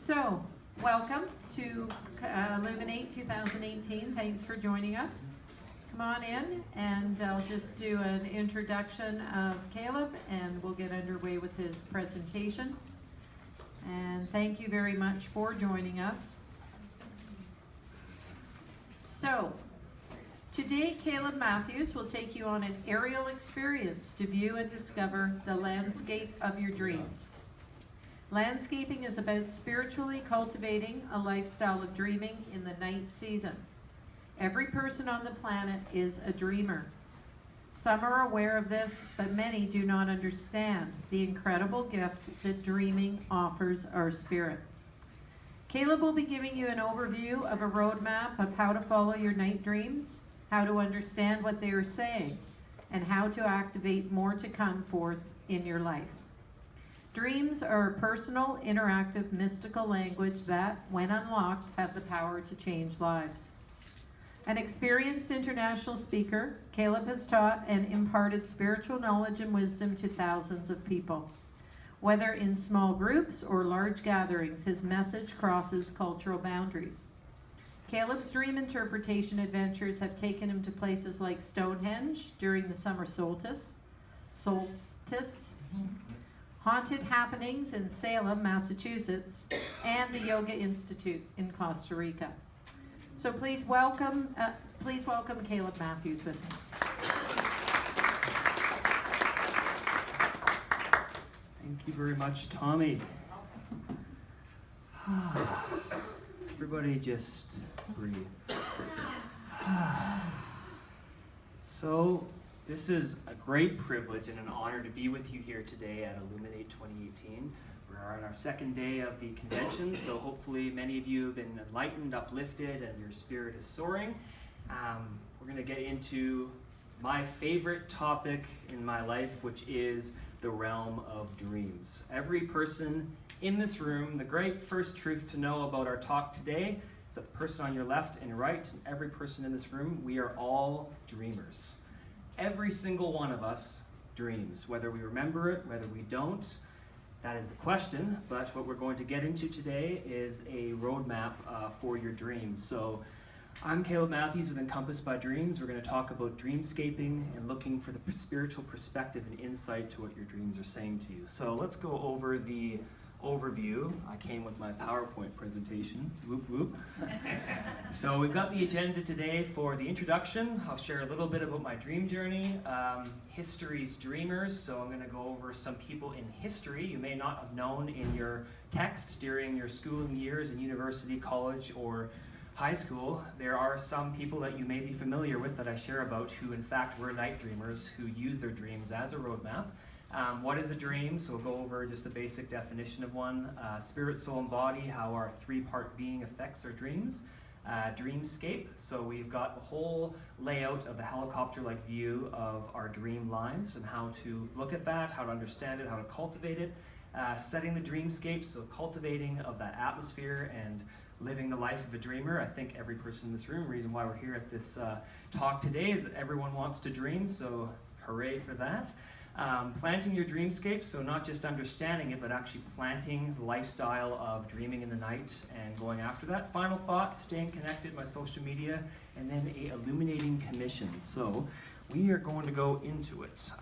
So, welcome to Illuminate 2018. Thanks for joining us. Come on in, and I'll just do an introduction of Caleb, and we'll get underway with his presentation. And thank you very much for joining us. So, today Caleb Matthews will take you on an aerial experience to view and discover the landscape of your dreams. Landscaping is about spiritually cultivating a lifestyle of dreaming in the night season. Every person on the planet is a dreamer. Some are aware of this, but many do not understand the incredible gift that dreaming offers our spirit. Caleb will be giving you an overview of a roadmap of how to follow your night dreams, how to understand what they are saying, and how to activate more to come forth in your life. Dreams are a personal, interactive, mystical language that, when unlocked, have the power to change lives. An experienced international speaker, Caleb has taught and imparted spiritual knowledge and wisdom to thousands of people. Whether in small groups or large gatherings, his message crosses cultural boundaries. Caleb's dream interpretation adventures have taken him to places like Stonehenge during the summer solstice, haunted happenings in Salem, Massachusetts, and the Yoga Institute in Costa Rica. So please welcome Caleb Matthews with me. Thank you very much, Tommy. Everybody just breathe. So, this is a great privilege and an honor to be with you here today at Illuminate 2018. We're on our second day of the convention, so hopefully many of you have been enlightened, uplifted, and your spirit is soaring. We're going to get into my favorite topic in my life, which is the realm of dreams. Every person in this room, the great first truth to know about our talk today is that the person on your left and right, and every person in this room, we are all dreamers. Every single one of us dreams, whether we remember it, whether we don't. That is the question, but what we're going to get into today is a roadmap for your dreams. So I'm Caleb Matthews of Encompassed by Dreams. We're going to talk about dreamscaping and looking for the spiritual perspective and insight to what your dreams are saying to you. So let's go over the overview. I came with my PowerPoint presentation. Whoop, whoop. So we've got the agenda today for the introduction. I'll share a little bit about my dream journey, history's dreamers. So I'm going to go over some people in history you may not have known in your text during your schooling years in university, college, or high school. There are some people that you may be familiar with that I share about who in fact were night dreamers who use their dreams as a roadmap. What is a dream? So we'll go over just the basic definition of one. Spirit, soul, and body, how our three-part being affects our dreams. Dreamscape, so we've got the whole layout of the helicopter-like view of our dream lives and how to look at that, how to understand it, how to cultivate it. Setting the dreamscape, so cultivating of that atmosphere and living the life of a dreamer. I think every person in this room, the reason why we're here at this talk today is that everyone wants to dream, so hooray for that. Planting your dreamscape, so not just understanding it, but actually planting the lifestyle of dreaming in the night and going after that. Final thoughts, staying connected, my social media, and then a illuminating commission. So we are going to go into it.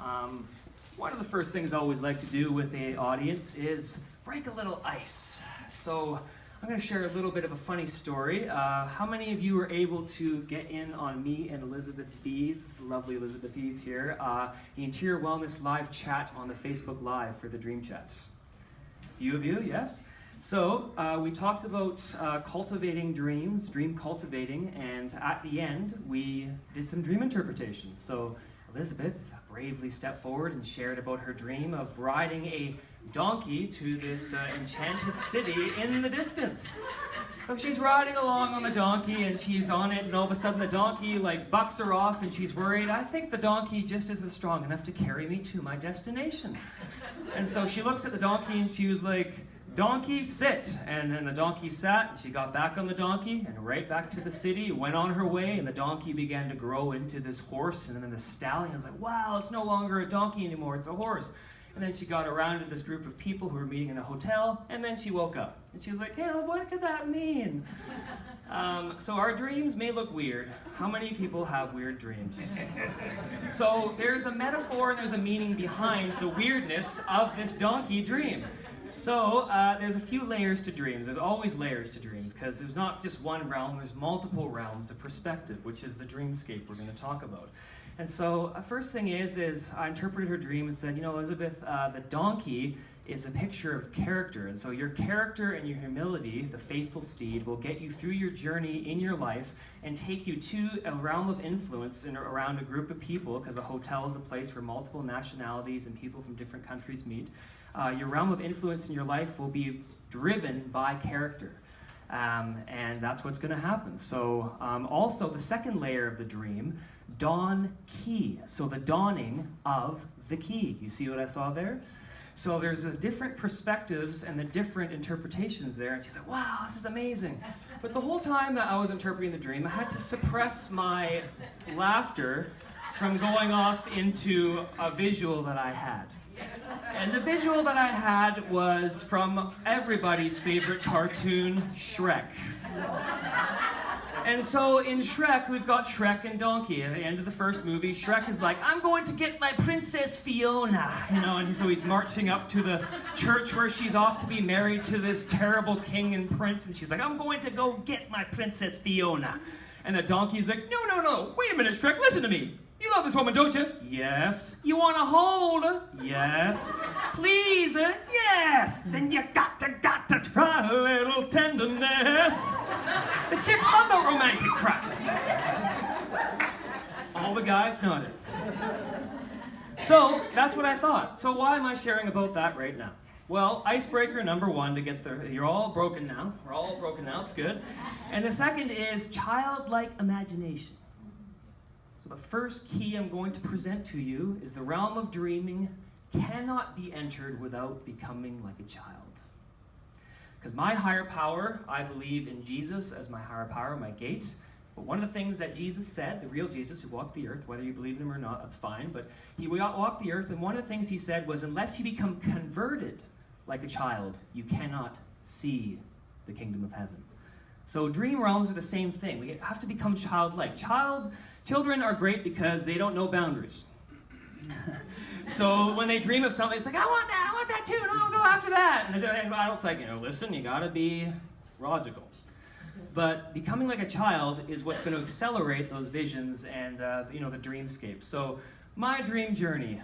One of the first things I always like to do with an audience is break a little ice. So I'm going to share a little bit of a funny story. How many of you were able to get in on me and Elizabeth Beads, lovely Elizabeth Beads here, the Interior Wellness live chat on the Facebook Live for the Dream Chat? A few of you, yes? So we talked about cultivating dreams, dream cultivating, and at the end we did some dream interpretations. So Elizabeth bravely stepped forward and shared about her dream of riding a donkey to this enchanted city in the distance. So she's riding along on the donkey and she's on it, and all of a sudden the donkey bucks her off and she's worried. I think the donkey just isn't strong enough to carry me to my destination. And so she looks at the donkey and she was like, "Donkey, sit." And then the donkey sat, she got back on the donkey and right back to the city, went on her way, and the donkey began to grow into this horse, and then the stallion was like, "Wow, it's no longer a donkey anymore, it's a horse." And then she got around to this group of people who were meeting in a hotel, and then she woke up. And she was like, Caleb, what could that mean? So our dreams may look weird. How many people have weird dreams? So there's a metaphor and there's a meaning behind the weirdness of this donkey dream. So there's a few layers to dreams. There's always layers to dreams because there's not just one realm, there's multiple realms of perspective, which is the dreamscape we're going to talk about. And so first thing is I interpreted her dream and said, Elizabeth, the donkey is a picture of character. And so your character and your humility, the faithful steed, will get you through your journey in your life and take you to a realm of influence and around a group of people, because a hotel is a place where multiple nationalities and people from different countries meet. Your realm of influence in your life will be driven by character. And that's what's going to happen. So also the second layer of the dream, dawn key. So the dawning of the key. You see what I saw there? So there's the different perspectives and the different interpretations there. And she's like, wow, this is amazing. But the whole time that I was interpreting the dream, I had to suppress my laughter from going off into a visual that I had. And the visual that I had was from everybody's favorite cartoon, Shrek. And so in Shrek, we've got Shrek and Donkey. At the end of the first movie, Shrek is like, I'm going to get my Princess Fiona, and so he's marching up to the church where she's off to be married to this terrible king and prince, and she's like, I'm going to go get my Princess Fiona. And the donkey's like, no, wait a minute, Shrek, listen to me. You love this woman, don't you? Yes. You want to hold her? Yes. Please her? Yes. Then you got to try a little tenderness. The chicks love the romantic crap. All the guys nodded. So that's what I thought. So why am I sharing about that right now? Well, icebreaker number one to get the, you're all broken now. We're all broken now, it's good. And the second is childlike imagination. So the first key I'm going to present to you is the realm of dreaming cannot be entered without becoming like a child. Because my higher power, I believe in Jesus as my higher power, my gate. But one of the things that Jesus said, the real Jesus who walked the earth, whether you believe in him or not, that's fine, but he walked the earth, and one of the things he said was, unless you become converted like a child, you cannot see the kingdom of heaven. So dream realms are the same thing. We have to become childlike. Children are great because they don't know boundaries. So when they dream of something, it's like, I want that too, no, I'll go after that. And the adult's like, listen, you gotta be logical. But becoming like a child is what's going to accelerate those visions and the dreamscape. So my dream journey,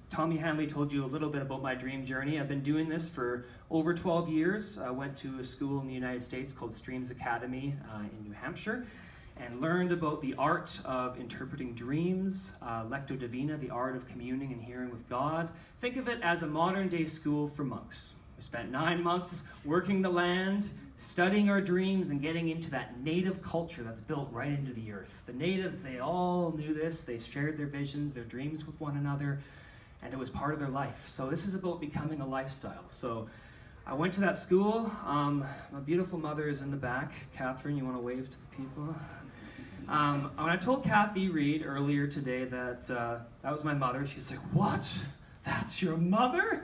Tommy Hanley told you a little bit about my dream journey. I've been doing this for over 12 years. I went to a school in the United States called Streams Academy in New Hampshire and learned about the art of interpreting dreams, Lectio Divina, the art of communing and hearing with God. Think of it as a modern day school for monks. We spent 9 months working the land, studying our dreams, and getting into that native culture that's built right into the earth. The natives, they all knew this. They shared their visions, their dreams with one another, and it was part of their life. So this is about becoming a lifestyle. So I went to that school. My beautiful mother is in the back. Catherine, you want to wave to the people? When I told Kathy Reed earlier today that that was my mother, she's like, what? That's your mother?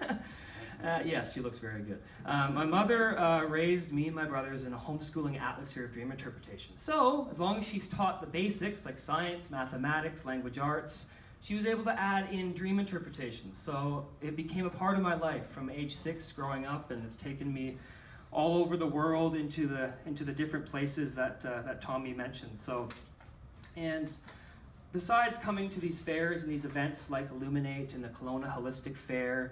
Yes, she looks very good. My mother raised me and my brothers in a homeschooling atmosphere of dream interpretation. So, as long as she's taught the basics like science, mathematics, language arts, she was able to add in dream interpretation. So it became a part of my life from age 6 growing up, and it's taken me all over the world into the different places that Tommy mentioned. So, and besides coming to these fairs and these events like Illuminate and the Kelowna Holistic Fair,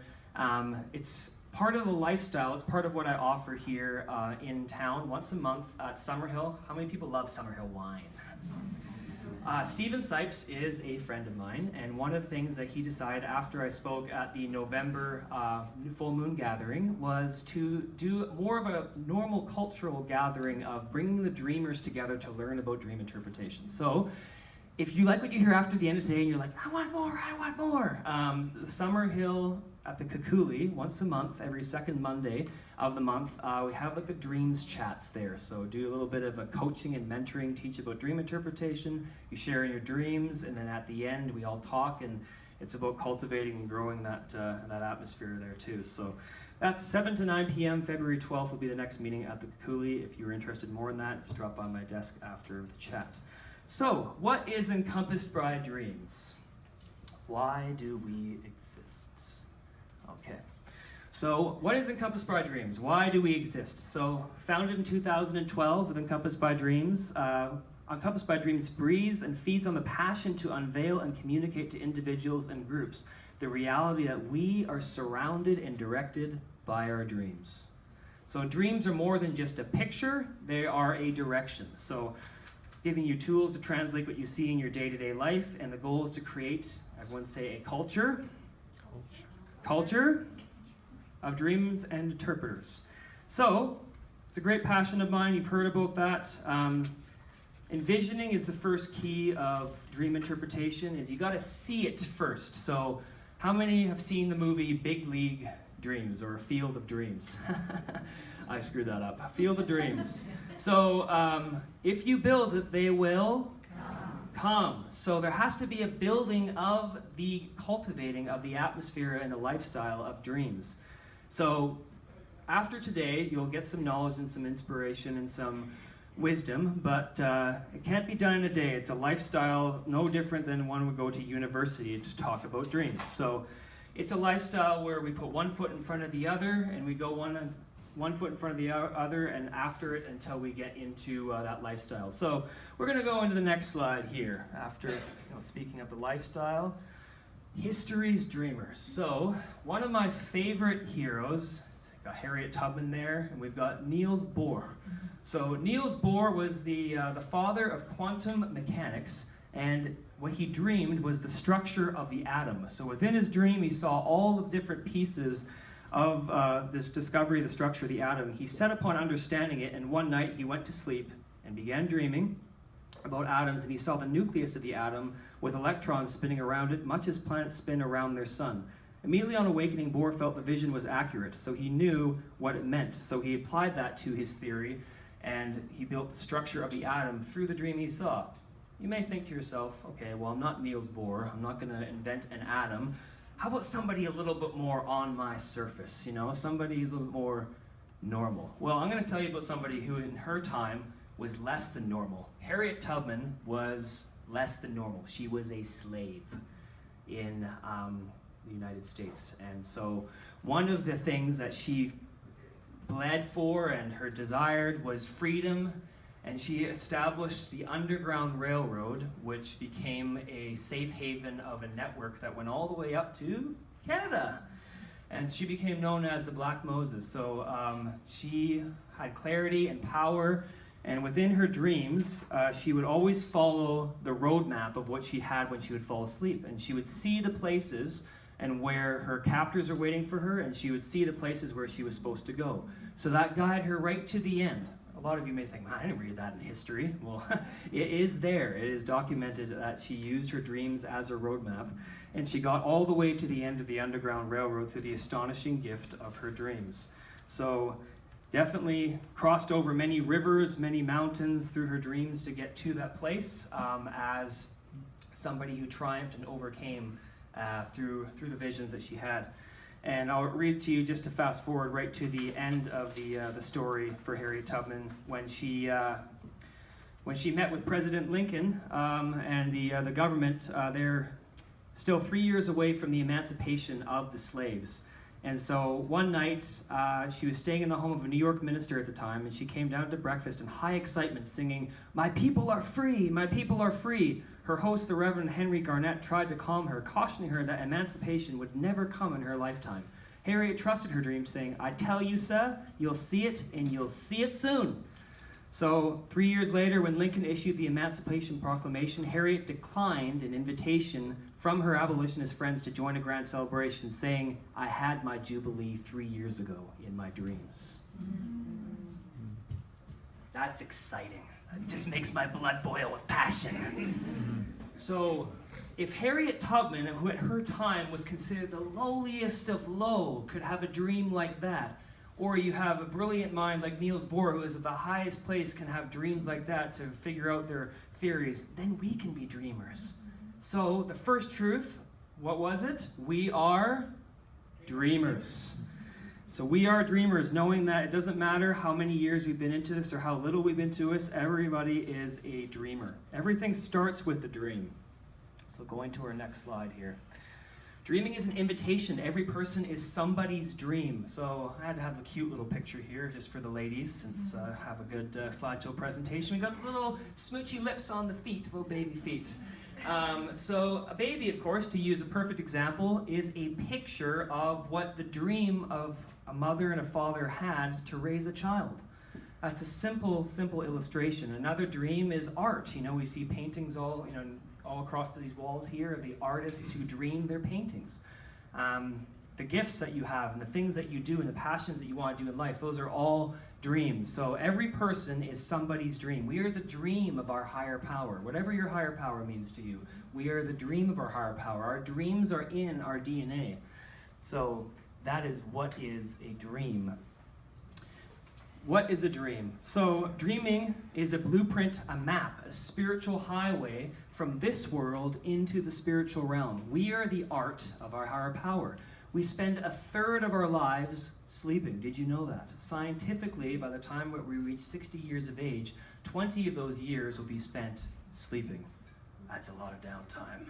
it's part of the lifestyle. It's part of what I offer here in town once a month at Summerhill. How many people love Summerhill wine? Stephen Sipes is a friend of mine, and one of the things that he decided after I spoke at the November full moon gathering was to do more of a normal cultural gathering of bringing the dreamers together to learn about dream interpretation. So if you like what you hear after the end of today and you're like, I want more, Summerhill at the Kakuli, once a month, every second Monday of the month, we have like the dreams chats there. So do a little bit of a coaching and mentoring, teach about dream interpretation, you share your dreams, and then at the end we all talk, and it's about cultivating and growing that atmosphere there too. So That's 7 to 9 p.m. February 12th will be the next meeting at the Cooley. If you're interested more in that, just drop by my desk after the chat. So, what is Encompassed by Dreams? Why do we exist? Okay. So, what is Encompassed by Dreams? Why do we exist? So, founded in 2012 with Encompassed by Dreams, Encompassed by Dreams breathes and feeds on the passion to unveil and communicate to individuals and groups the reality that we are surrounded and directed by our dreams. So dreams are more than just a picture, they are a direction. So giving you tools to translate what you see in your day-to-day life, and the goal is to create, everyone say, a culture of dreams and interpreters. So it's a great passion of mine, you've heard about that. Envisioning is the first key of dream interpretation, is you gotta see it first. So how many have seen the movie Big League Dreams or Field of Dreams? I screwed that up. Field of Dreams. So if you build it, they will come. So there has to be a building of the cultivating of the atmosphere and the lifestyle of dreams. So after today, you'll get some knowledge and some inspiration and some wisdom, but it can't be done in a day. It's a lifestyle no different than one would go to university to talk about dreams. So it's a lifestyle where we put one foot in front of the other, and we go one foot in front of the other and after it until we get into that lifestyle. So we're going to go into the next slide here. After speaking of the lifestyle, history's dreamers. So one of my favorite heroes, got Harriet Tubman there, and we've got Niels Bohr. So Niels Bohr was the father of quantum mechanics, and what he dreamed was the structure of the atom. So within his dream, he saw all the different pieces of this discovery of the structure of the atom. He set upon understanding it, and one night he went to sleep and began dreaming about atoms, and he saw the nucleus of the atom with electrons spinning around it, much as planets spin around their sun. Immediately on awakening, Bohr felt the vision was accurate, so he knew what it meant. So he applied that to his theory, and he built the structure of the atom through the dream he saw. You may think to yourself, okay, well, I'm not Niels Bohr. I'm not going to invent an atom. How about somebody a little bit more on my surface, somebody who's a little bit more normal? Well, I'm going to tell you about somebody who in her time was less than normal. Harriet Tubman was less than normal. She was a slave in the United States. And so one of the things that she bled for and her desired was freedom, and she established the Underground Railroad, which became a safe haven of a network that went all the way up to Canada. And she became known as the Black Moses. So she had clarity and power, and within her dreams, she would always follow the roadmap of what she had when she would fall asleep. And she would see the places and where her captors are waiting for her, and she would see the places where she was supposed to go. So that guided her right to the end. A lot of you may think, man, I didn't read that in history. Well, it is there. It is documented that she used her dreams as a roadmap, and she got all the way to the end of the Underground Railroad through the astonishing gift of her dreams. So definitely crossed over many rivers, many mountains through her dreams to get to that place as somebody who triumphed and overcame through the visions that she had. And I'll read to you just to fast forward right to the end of the story for Harriet Tubman when she met with President Lincoln and the government. They're still 3 years away from the emancipation of the slaves. And so one night, she was staying in the home of a New York minister at the time, and she came down to breakfast in high excitement, singing, "My people are free, my people are free." Her host, the Reverend Henry Garnett, tried to calm her, cautioning her that emancipation would never come in her lifetime. Harriet trusted her dream, saying, "I tell you, sir, you'll see it, and you'll see it soon." So 3 years later, when Lincoln issued the Emancipation Proclamation, Harriet declined an invitation from her abolitionist friends to join a grand celebration, saying, "I had my Jubilee 3 years ago in my dreams." That's exciting. It just makes my blood boil with passion. So if Harriet Tubman, who at her time was considered the lowliest of low, could have a dream like that, or you have a brilliant mind like Niels Bohr, who is at the highest place, can have dreams like that to figure out their theories, then we can be dreamers. So the first truth, what was it? We are dreamers. So we are dreamers, knowing that it doesn't matter how many years we've been into this or how little we've been to this, everybody is a dreamer. Everything starts with a dream. So going to our next slide here. Dreaming is an invitation. Every person is somebody's dream. So I had to have a cute little picture here just for the ladies, since I have a good slideshow presentation. We got the little smoochy lips on the feet, little baby feet. So a baby, of course, to use a perfect example, is a picture of what the dream of a mother and a father had to raise a child. That's a simple illustration. Another dream is art. We see paintings all across these walls here of the artists who dream their paintings. The gifts that you have and the things that you do and the passions that you want to do in life, those are all dreams. So every person is somebody's dream. We are the dream of our higher power. Whatever your higher power means to you, we are the dream of our higher power. Our dreams are in our DNA. So that is what is a dream. What is a dream? So dreaming is a blueprint, a map, a spiritual highway from this world into the spiritual realm. We are the art of our higher power. We spend a third of our lives sleeping. Did you know that? Scientifically, by the time we reach 60 years of age, 20 of those years will be spent sleeping. That's a lot of downtime.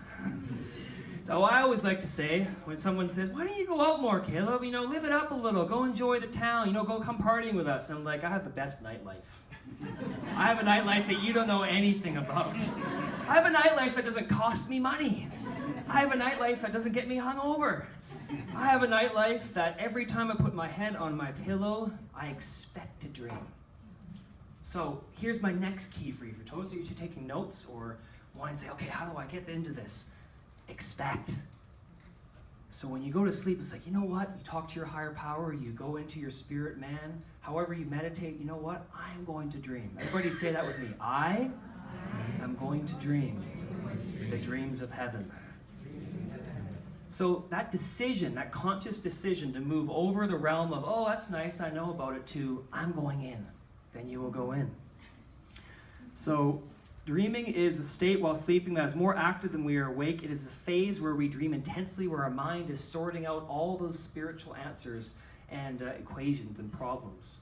So I always like to say, when someone says, why don't you go out more, Caleb? Live it up a little. Go enjoy the town. Go come partying with us. And I'm like, I have the best nightlife. I have a nightlife that you don't know anything about. I have a nightlife that doesn't cost me money. I have a nightlife that doesn't get me hungover. I have a nightlife that every time I put my head on my pillow, I expect to dream. So here's my next key for you. For those of you who are taking notes or want to say, okay, how do I get into this? Expect. So when you go to sleep, it's like, you know what? You talk to your higher power, you go into your spirit man. However you meditate, you know what? I'm going to dream. Everybody say that with me. I am going to dream the dreams of heaven. So that decision, that conscious decision to move over the realm of, oh, that's nice, I know about it, to I'm going in, then you will go in. So dreaming is a state while sleeping that is more active than we are awake. It is the phase where we dream intensely, where our mind is sorting out all those spiritual answers and equations and problems.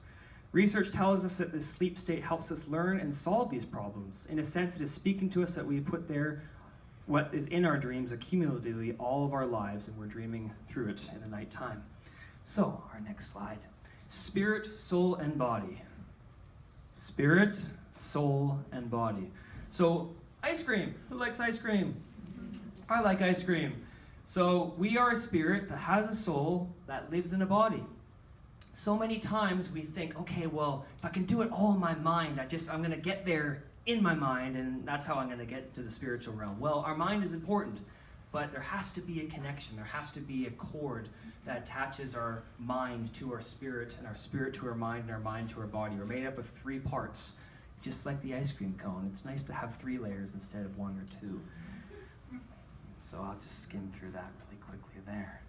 Research tells us that this sleep state helps us learn and solve these problems. In a sense, it is speaking to us that we put there what is in our dreams accumulatively all of our lives, and we're dreaming through it in the nighttime. So, our next slide. Spirit, soul, and body. Spirit, soul, and body. So, ice cream. Who likes ice cream? I like ice cream. So, we are a spirit that has a soul that lives in a body. So many times we think, okay, well, if I can do it all in my mind, I'm going to get there in my mind, and that's how I'm going to get to the spiritual realm. Well, our mind is important, but there has to be a connection. There has to be a cord that attaches our mind to our spirit, and our spirit to our mind, and our mind to our body. We're made up of 3 parts, just like the ice cream cone. It's nice to have 3 layers instead of 1 or 2. So I'll just skim through that really quickly there.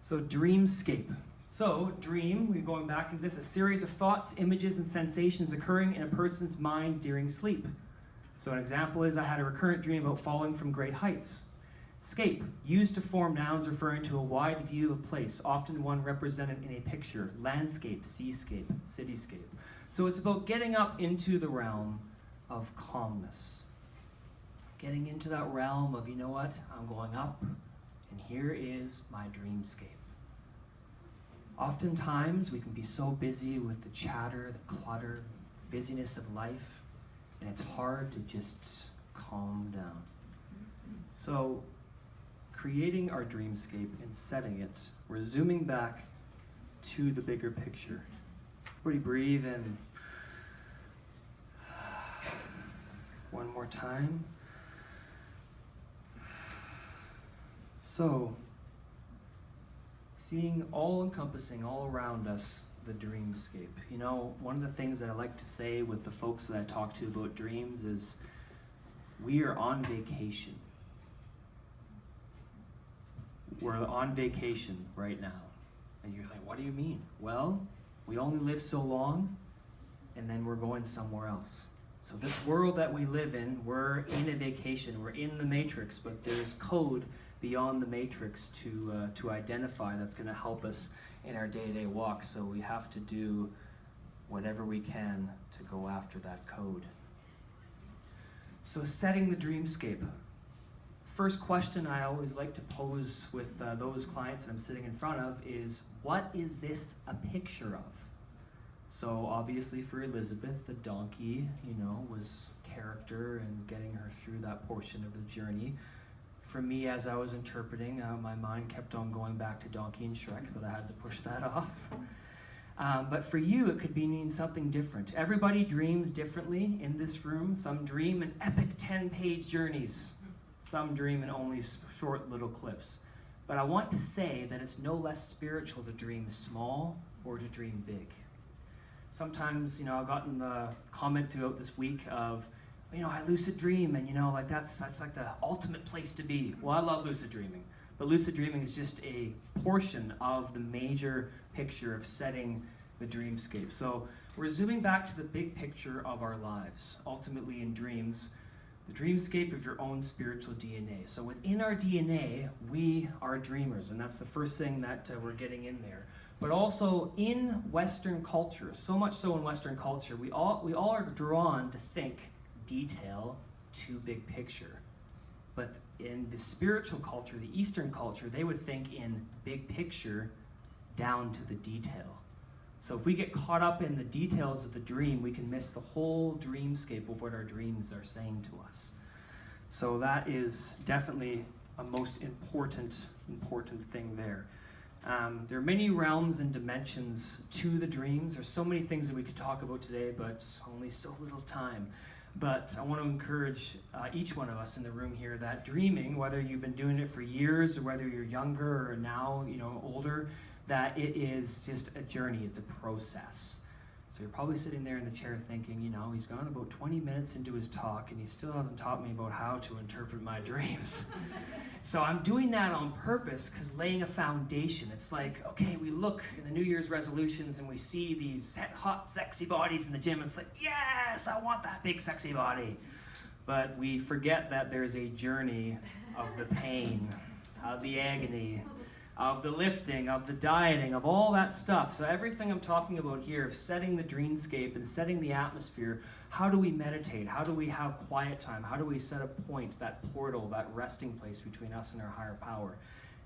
So dreamscape. So dream, we're going back into this, a series of thoughts, images, and sensations occurring in a person's mind during sleep. So an example is I had a recurrent dream about falling from great heights. Scape, used to form nouns referring to a wide view of a place, often one represented in a picture. Landscape, seascape, cityscape. So it's about getting up into the realm of calmness. Getting into that realm of, you know what, I'm going up, and here is my dreamscape. Oftentimes, we can be so busy with the chatter, the clutter, busyness of life, and it's hard to just calm down. So, creating our dreamscape and setting it, we're zooming back to the bigger picture. Everybody breathe in. One more time. So, seeing all-encompassing, all around us, the dreamscape. One of the things that I like to say with the folks that I talk to about dreams is, we are on vacation. We're on vacation right now. And you're like, what do you mean? Well, we only live so long, and then we're going somewhere else. So this world that we live in, we're in a vacation, we're in the matrix, but there's code beyond the matrix to identify that's going to help us in our day-to-day walk, so we have to do whatever we can to go after that code. So setting the dreamscape. First question I always like to pose with those clients that I'm sitting in front of is, what is this a picture of? So obviously for Elizabeth, the donkey, was character and getting her through that portion of the journey. For me, as I was interpreting, my mind kept on going back to Donkey and Shrek, but I had to push that off. But for you, it could mean something different. Everybody dreams differently in this room. Some dream in epic 10-page journeys. Some dream in only short little clips. But I want to say that it's no less spiritual to dream small or to dream big. Sometimes, I've gotten the comment throughout this week of, I lucid dream, and that's like the ultimate place to be. Well, I love lucid dreaming, but lucid dreaming is just a portion of the major picture of setting the dreamscape. So we're zooming back to the big picture of our lives. Ultimately in dreams, the dreamscape of your own spiritual DNA. So within our DNA, we are dreamers, and that's the first thing that we're getting in there. But also in Western culture, so much so in Western culture, we all are drawn to think detail to big picture. But in the spiritual culture, the Eastern culture, they would think in big picture down to the detail. So if we get caught up in the details of the dream, we can miss the whole dreamscape of what our dreams are saying to us. So that is definitely a most important thing there. There are many realms and dimensions to the dreams. There's so many things that we could talk about today, but only so little time. But I want to encourage each one of us in the room here that dreaming, whether you've been doing it for years or whether you're younger or now, older, that it is just a journey, it's a process. So you're probably sitting there in the chair thinking, he's gone about 20 minutes into his talk and he still hasn't taught me about how to interpret my dreams. So I'm doing that on purpose because laying a foundation. It's like, okay, we look in the New Year's resolutions and we see these hot, sexy bodies in the gym. And it's like, yes, I want that big, sexy body. But we forget that there's a journey of the pain, of the agony, of the lifting, of the dieting, of all that stuff. So everything I'm talking about here, of setting the dreamscape and setting the atmosphere, how do we meditate? How do we have quiet time? How do we set a point, that portal, that resting place between us and our higher power?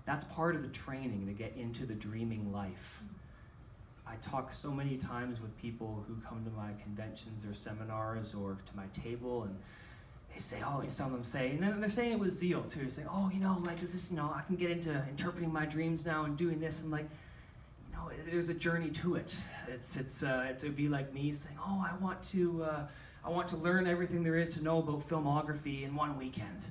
That's part of the training to get into the dreaming life. I talk so many times with people who come to my conventions or seminars or to my table, and they say, some of them say, and then they're saying it with zeal too. They're saying, does this, I can get into interpreting my dreams now and doing this. And there's a journey to it. It would be like me saying, I want to learn everything there is to know about filmography in one weekend.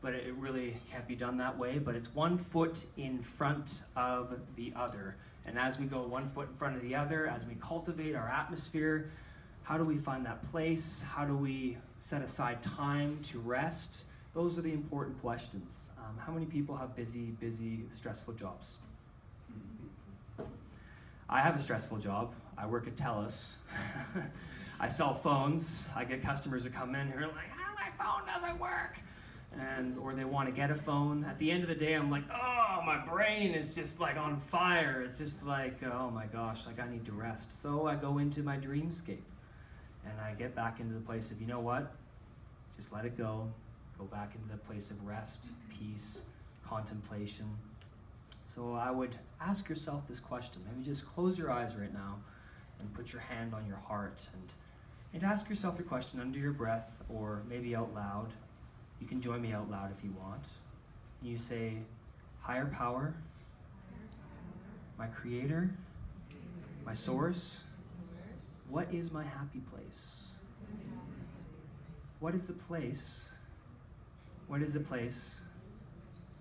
But it really can't be done that way. But it's one foot in front of the other. And as we go one foot in front of the other, as we cultivate our atmosphere, how do we find that place? How do we set aside time to rest? Those are the important questions. How many people have busy, stressful jobs? I have a stressful job. I work at TELUS. I sell phones. I get customers who come in who are like, my phone doesn't work. Or they want to get a phone. At the end of the day, I'm like, my brain is just like on fire. It's just like, oh my gosh, I need to rest. So I go into my dreamscape. And I get back into the place of, just let it go. Go back into the place of rest, peace, contemplation. So I would ask yourself this question. Maybe just close your eyes right now and put your hand on your heart and ask yourself your question under your breath or maybe out loud. You can join me out loud if you want. You say, higher power, my creator, my source, what is my happy place? What is the place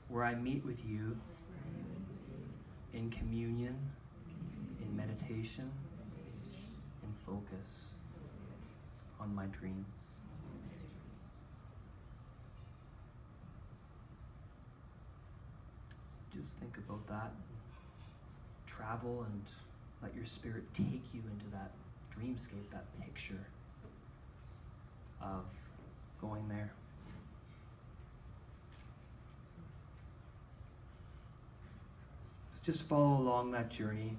where I meet with you in communion, in meditation, in focus on my dreams? So just think about that. Travel and let your spirit take you into that dreamscape, that picture of going there. So just follow along that journey.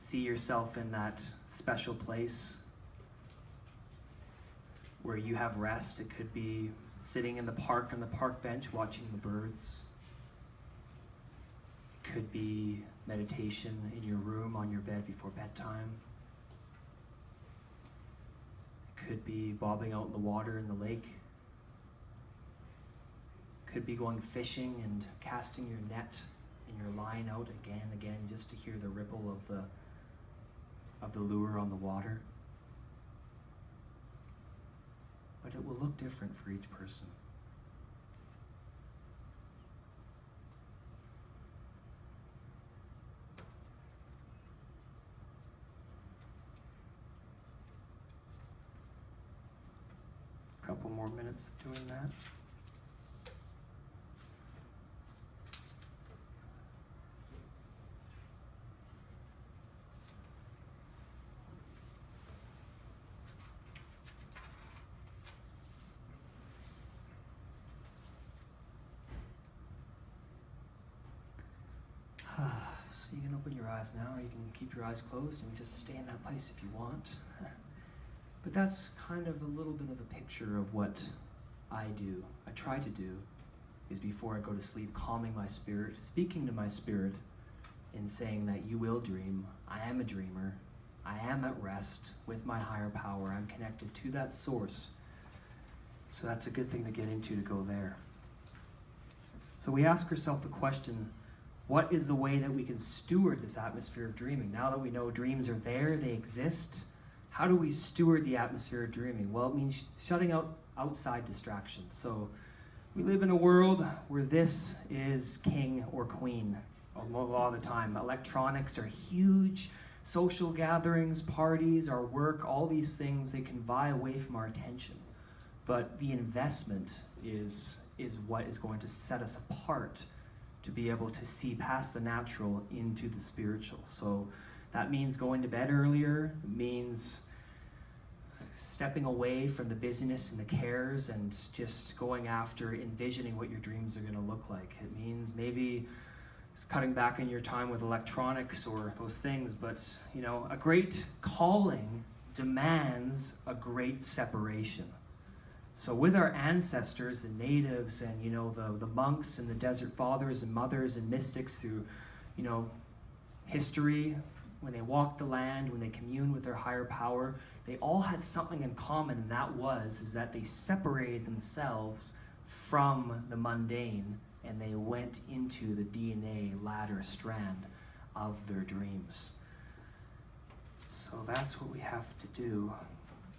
see yourself in that special place where you have rest. It could be sitting in the park on the park bench watching the birds. It could be meditation in your room on your bed before bedtime. It could be bobbing out in the water in the lake. It could be going fishing and casting your net and your line out again and again just to hear the ripple of the lure on the water. But it will look different for each person. A couple more minutes of doing that. So you can open your eyes now, or you can keep your eyes closed and just stay in that place if you want. But that's kind of a little bit of a picture of what I do. I try to do is before I go to sleep, calming my spirit, speaking to my spirit and saying that you will dream. I am a dreamer. I am at rest with my higher power. I'm connected to that source. So that's a good thing to get into, to go there. So we ask ourselves the question, what is the way that we can steward this atmosphere of dreaming? Now that we know dreams are there, they exist, how do we steward the atmosphere of dreaming? Well, it means shutting out outside distractions. So we live in a world where this is king or queen a lot of the time. Electronics are huge. Social gatherings, parties, our work, all these things, they can vie away from our attention. But the investment is what is going to set us apart to be able to see past the natural into the spiritual. So that means going to bed earlier. It means stepping away from the busyness and the cares and just going after envisioning what your dreams are going to look like. It means maybe cutting back on your time with electronics or those things, but you know, a great calling demands a great separation. So with our ancestors, the natives, and you know, the monks and the desert fathers and mothers and mystics through, you know, history, when they walked the land, when they communed with their higher power, they all had something in common, and that is that they separated themselves from the mundane, and they went into the DNA ladder strand of their dreams. So that's what we have to do.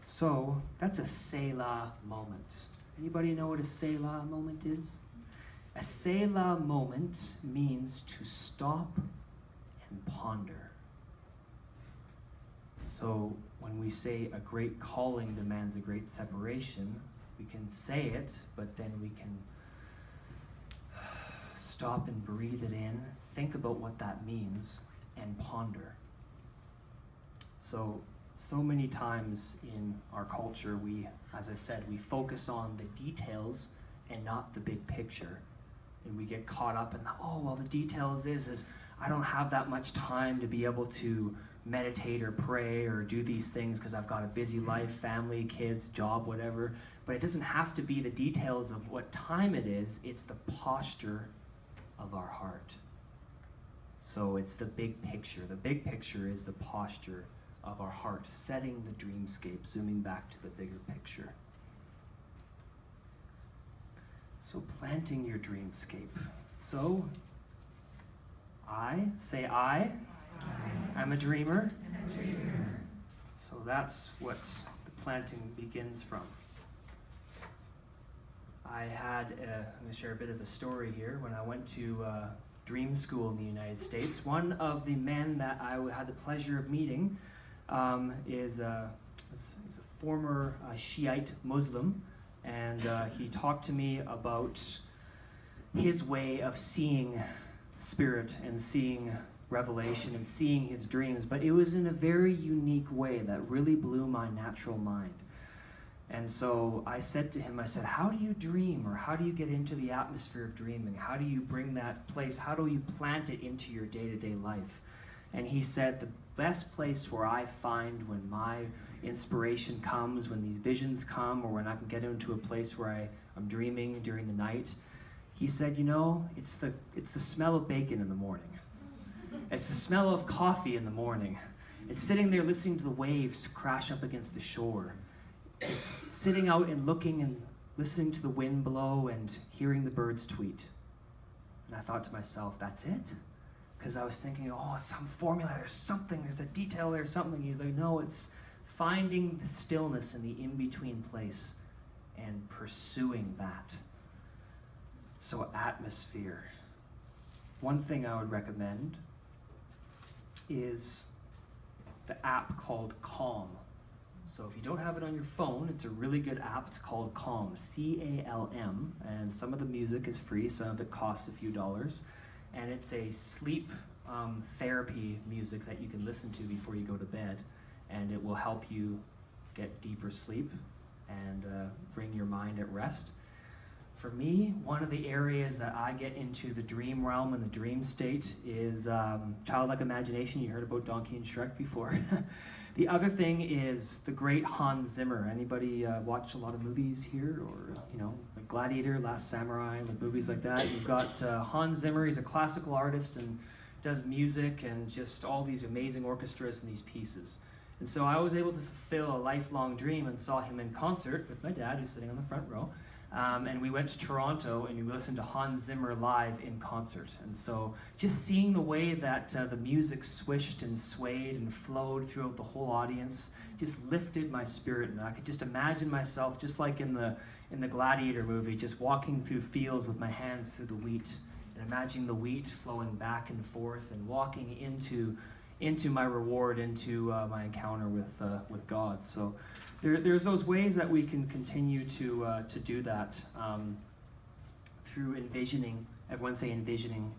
So that's a Selah moment. Anybody know what a Selah moment is? A Selah moment means to stop and ponder. So when we say a great calling demands a great separation, we can say it, but then we can stop and breathe it in, think about what that means, and ponder. So many times in our culture, we, as I said, we focus on the details and not the big picture. And we get caught up in the details is I don't have that much time to be able to meditate or pray or do these things because I've got a busy life, family, kids, job, whatever. But it doesn't have to be the details of what time it is, it's the posture of our heart. So it's the big picture. The big picture is the posture of our heart, setting the dreamscape, zooming back to the bigger picture. So planting your dreamscape. So I'm a dreamer. So that's what the planting begins from. I'm going to share a bit of a story here. When I went to dream school in the United States, one of the men that I had the pleasure of meeting is a former Shiite Muslim, and he talked to me about his way of seeing spirit and seeing revelation and seeing his dreams, but it was in a very unique way that really blew my natural mind. And so I said to him, how do you dream, or how do you get into the atmosphere of dreaming? How do you bring that place, how do you plant it into your day-to-day life? And he said, best place where I find when my inspiration comes, when these visions come, or when I can get into a place where I'm dreaming during the night. He said, you know, it's the smell of bacon in the morning. It's the smell of coffee in the morning. It's sitting there listening to the waves crash up against the shore. It's sitting out and looking and listening to the wind blow and hearing the birds tweet. And I thought to myself, that's it? Because I was thinking, oh, it's some formula, there's something, there's a detail, there's something. He's like, no, it's finding the stillness in the in-between place and pursuing that. So atmosphere. One thing I would recommend is the app called Calm. So if you don't have it on your phone, it's a really good app. It's called Calm, C-A-L-M, and some of the music is free, some of it costs a few dollars. And it's a sleep therapy music that you can listen to before you go to bed, and it will help you get deeper sleep and bring your mind at rest. For me, one of the areas that I get into the dream realm and the dream state is childlike imagination. You heard about Donkey and Shrek before. The other thing is the great Hans Zimmer. Anybody watch a lot of movies here, or like Gladiator, Last Samurai, like movies like that? You've got Hans Zimmer. He's a classical artist and does music and just all these amazing orchestras and these pieces. And so I was able to fulfill a lifelong dream and saw him in concert with my dad, who's sitting on the front row. And we went to Toronto and we listened to Hans Zimmer live in concert. And so just seeing the way that the music swished and swayed and flowed throughout the whole audience just lifted my spirit. And I could just imagine myself, just like in the Gladiator movie, just walking through fields with my hands through the wheat and imagining the wheat flowing back and forth and walking into my reward, into my encounter with God. So there's those ways that we can continue to do that through envisioning. Everyone say envisioning.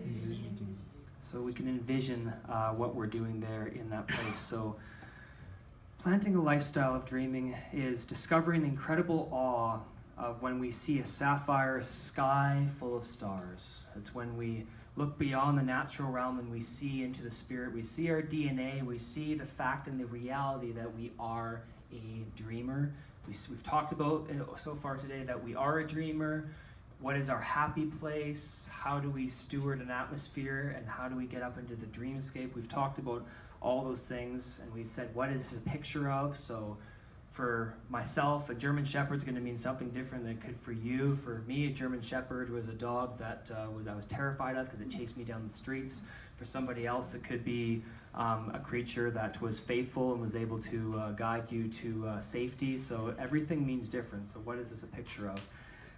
Envisioning. So we can envision what we're doing there in that place. So planting a lifestyle of dreaming is discovering the incredible awe of when we see a sapphire sky full of stars. It's when we look beyond the natural realm and we see into the spirit. We see our DNA. We see the fact and the reality that we are a dreamer. We've talked about so far today that we are a dreamer. What is our happy place? How do we steward an atmosphere? And how do we get up into the dreamscape? We've talked about all those things, and we said, what is this a picture of? So for myself, a German Shepherd is going to mean something different than it could for you. For me, a German Shepherd was a dog that I was terrified of because it chased me down the streets. For somebody else, it could be a creature that was faithful and was able to guide you to safety. So everything means different. So what is this a picture of?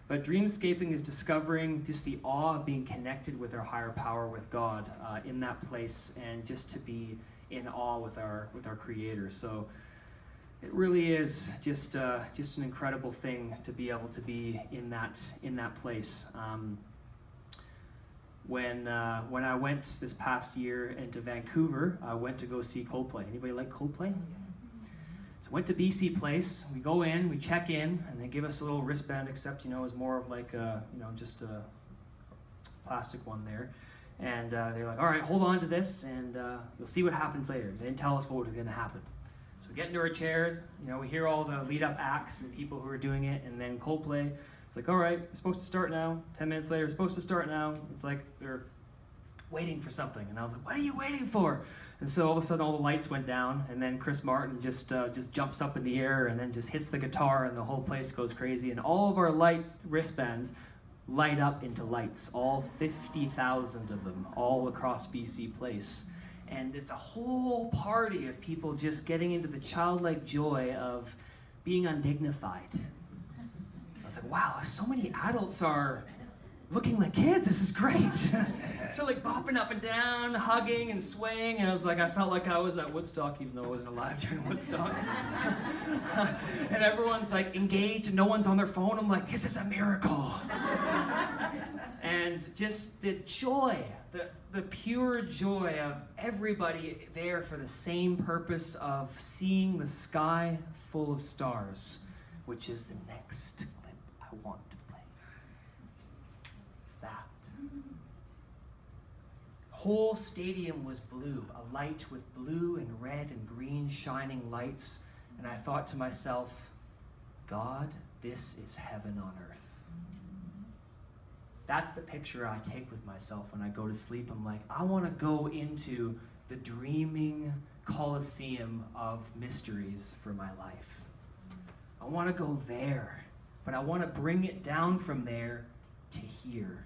But dreamscaping is discovering just the awe of being connected with our higher power, with God, in that place, and just to be in awe with our Creator. So it really is just an incredible thing to be able to be in that place. When I went this past year into Vancouver, I went to go see Coldplay. Anybody like Coldplay? So went to BC Place. We go in, we check in, and they give us a little wristband, except it's more of like just a plastic one there. And they're like, all right, hold on to this, and you'll see what happens later. They didn't tell us what was going to happen. So we get into our chairs. We hear all the lead-up acts and people who are doing it, and then Coldplay. It's like, all right, it's supposed to start now. 10 minutes later, it's supposed to start now. It's like they're waiting for something. And I was like, what are you waiting for? And so all of a sudden, all the lights went down, and then Chris Martin just jumps up in the air and then just hits the guitar, and the whole place goes crazy. And all of our light wristbands light up into lights, all 50,000 of them, all across BC Place. And it's a whole party of people just getting into the childlike joy of being undignified. I was like, wow, so many adults are looking like kids. This is great. So like bopping up and down, hugging and swaying. And I felt like I was at Woodstock, even though I wasn't alive during Woodstock. And everyone's like engaged and no one's on their phone. I'm like, this is a miracle. And just the joy, the pure joy of everybody there for the same purpose of seeing the sky full of stars, which is the next clip I want to play. That. whole stadium was blue, a light with blue and red and green shining lights. And I thought to myself, God, this is heaven on earth. That's the picture I take with myself when I go to sleep. I'm like, I want to go into the dreaming coliseum of mysteries for my life. I want to go there, but I want to bring it down from there to here.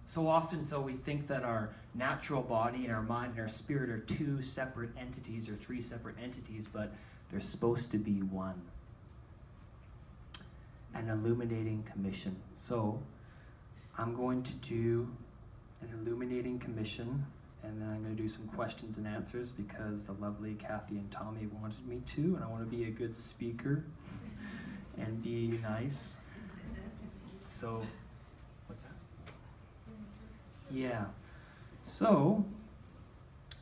So often we think that our natural body and our mind and our spirit are two separate entities or three separate entities, but they're supposed to be one. An illuminating commission. So I'm going to do an illuminating commission, and then I'm going to do some questions and answers because the lovely Kathy and Tommy wanted me to, and I want to be a good speaker and be nice. So, what's that? Yeah. So,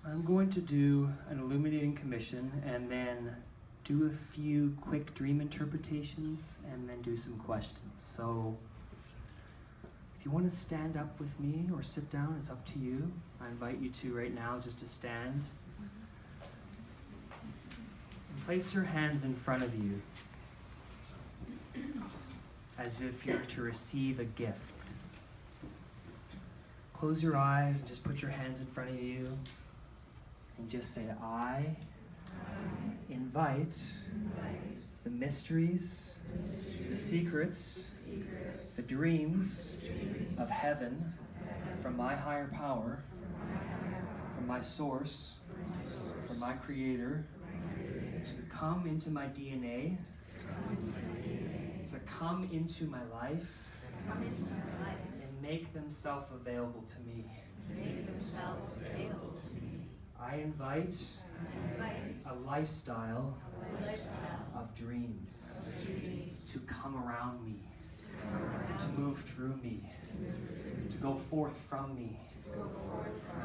I'm going to do an illuminating commission and then do a few quick dream interpretations and then do some questions. So, if you want to stand up with me or sit down, it's up to you. I invite you to right now just to stand. And place your hands in front of you as if you're to receive a gift. Close your eyes and just put your hands in front of you and just say, I invite the mysteries, the secrets, the dreams of heaven from my higher power, from my source, from my creator, to come into my DNA, to come into my life, and make themselves available to me. I invite a lifestyle of dreams to come around me, to move through me, to go forth from me,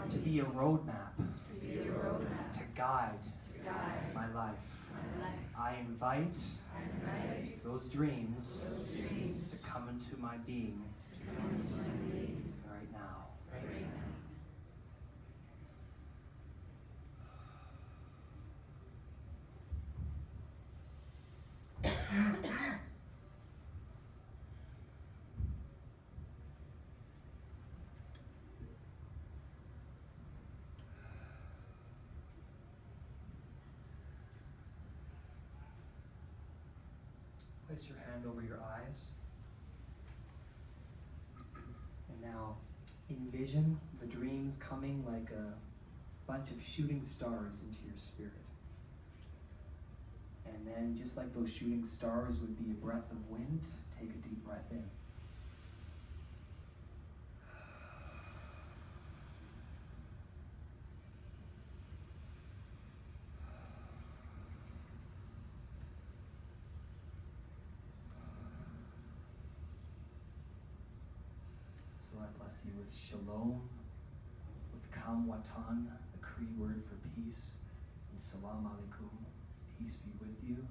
to be a roadmap, to guide my life. I invite those dreams to come into my being right now. Place your hand over your eyes. And now envision the dreams coming like a bunch of shooting stars into your spirit. And then just like those shooting stars would be a breath of wind, take a deep breath in. So I bless you with shalom, with kam watan, the Cree word for peace, and salam alaikum, peace be with you.